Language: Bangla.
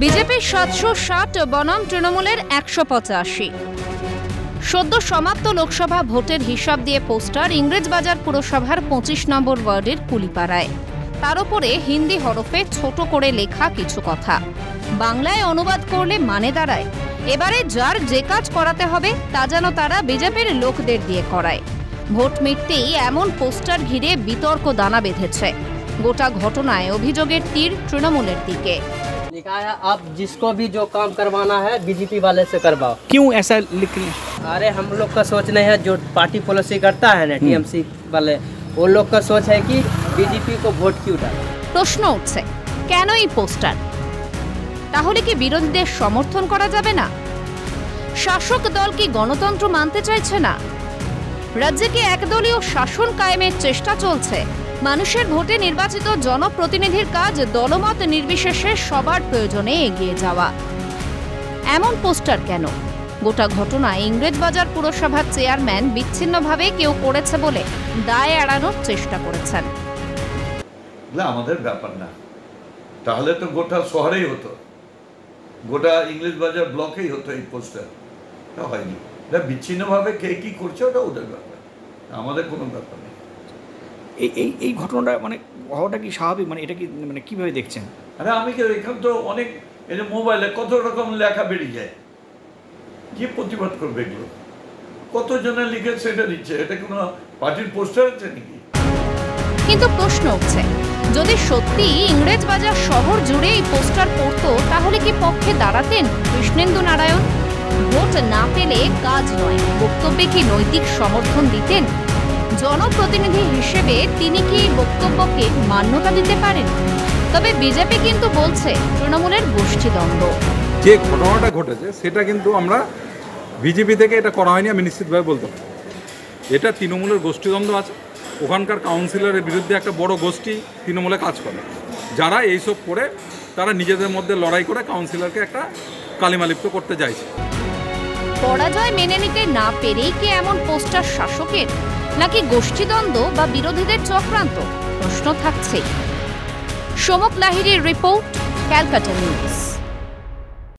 বিজেপির ৭৬০ বনাম তৃণমূলের ১৮৫। সদ্য সমাপ্ত লোকসভা ভোটের হিসাব দিয়ে পোস্টার ইংরেজবাজার পুরসভার ২৫ নম্বর ওয়ার্ডের কুলিপাড়ায়। তার উপরে হিন্দি হরফে ছোট করে লেখা কিছু কথা, বাংলায় অনুবাদ করলে মানে দাঁড়ায়, এবারে যার যে কাজ করাতে হবে তা যেন তারা বিজেপির লোকদের দিয়ে করায়। ভোট মিটতেই এমন পোস্টার ঘিরে বিতর্ক দানা বেঁধেছে। গোটা ঘটনায় অভিযোগের তীর তৃণমূলের দিকে। लिखा है आप जिसको भी जो काम करवाना है बीजेपी वाले से करवाओ। क्यों ऐसा लिख रहे हैं? अरे हम लोग का सोच नहीं है, जो पार्टी पॉलिसी करता है ना टीएमसी वाले, वो लोग का सोच है कि बीजेपी को वोट क्यों डाले। প্রশ্ন উঠছে, কেন এই পোস্টার? তাহলে কি বিরোধীদের সমর্থন করা যাবে না? শাসক দল কি গণতন্ত্র মানতে চাইছে না? রাজ্যে কি একদলীয় শাসন কায়েমের চেষ্টা চলছে? মানুষের ভোটে নির্বাচিত জনপ্রতিনিধির কাজ দলমত নির্বিশেষে সবার প্রয়োজনে এগিয়ে যাওয়া। এমন পোস্টার কেন? গোটা ঘটনায় ইংরেজবাজার পুরসভার চেয়ারম্যান বিচ্ছিন্নভাবে কেউ করেছে বলে দায় এড়ানোর চেষ্টা করেছেন। না, আমাদের ব্যাপার না, তাহলে তো গোটা শহরেই হতো, গোটা ইংরেজবাজার ব্লকেই হতো এই পোস্টার। হয়নি, বিচ্ছিন্নভাবে কে কি করছে ওটা ওদের ব্যাপার, আমাদের কোনো ব্যাপার নেই। এই ঘটনাটা মানে হওয়াটা কি স্বাভাবিক? মানে এটা কি মানে কিভাবে দেখছেন? আরে আমি এখানে তো অনেক এই যে মোবাইলে কত রকম লেখা বেরিয়ে যায়, কি প্রতিবাদ করবে এগুলো? কতজনে লিখে সেটা দিচ্ছে, এটা কোনো পার্টির পোস্টার আছে নাকি? কিন্তু প্রশ্ন উঠছে, যদি সত্যি ইংরেজবাজার শহর জুড়ে এই পোস্টার পড়তো তাহলে কি পক্ষে দাঁড়াতেন কৃষ্ণেন্দু নারায়ণ? ভোট না পেলে কাজ নয়, বক্তব্যে কি নৈতিক সমর্থন দিতেন? জনপ্রতিনিধি হিসেবে তিনি কি এই বক্তব্যকে মান্যতা দিতে পারেন? তবে বিজেপি কিন্তু বলছে তৃণমূলের গোষ্ঠীদ্বন্দ্ব। যে ঘটনাটা ঘটেছে সেটা কিন্তু আমরা বিজেপি থেকে এটা করা হয়নি, আমি নিশ্চিতভাবে বলতে পারি। এটা তৃণমূলের গোষ্ঠীদ্বন্দ্ব আছে, ওখানকার কাউন্সিলরের বিরুদ্ধে একটা বড় গোষ্ঠী তৃণমূলে কাজ করে, যারা এইসব করে তারা নিজেদের মধ্যে লড়াই করে কাউন্সিলরকে একটা কালিমালিপ্ত করতে চাইছে। পরাজয় মেনে নিতে না পেরেই কি এমন পোস্টার শাসকের, নাকি গোষ্ঠীদ্বন্দ্ব বা বিরোধীদের চক্রান্ত? প্রশ্ন থাকছে। সমক লাহিড়ীর রিপোর্ট, ক্যালকাটা নিউজ।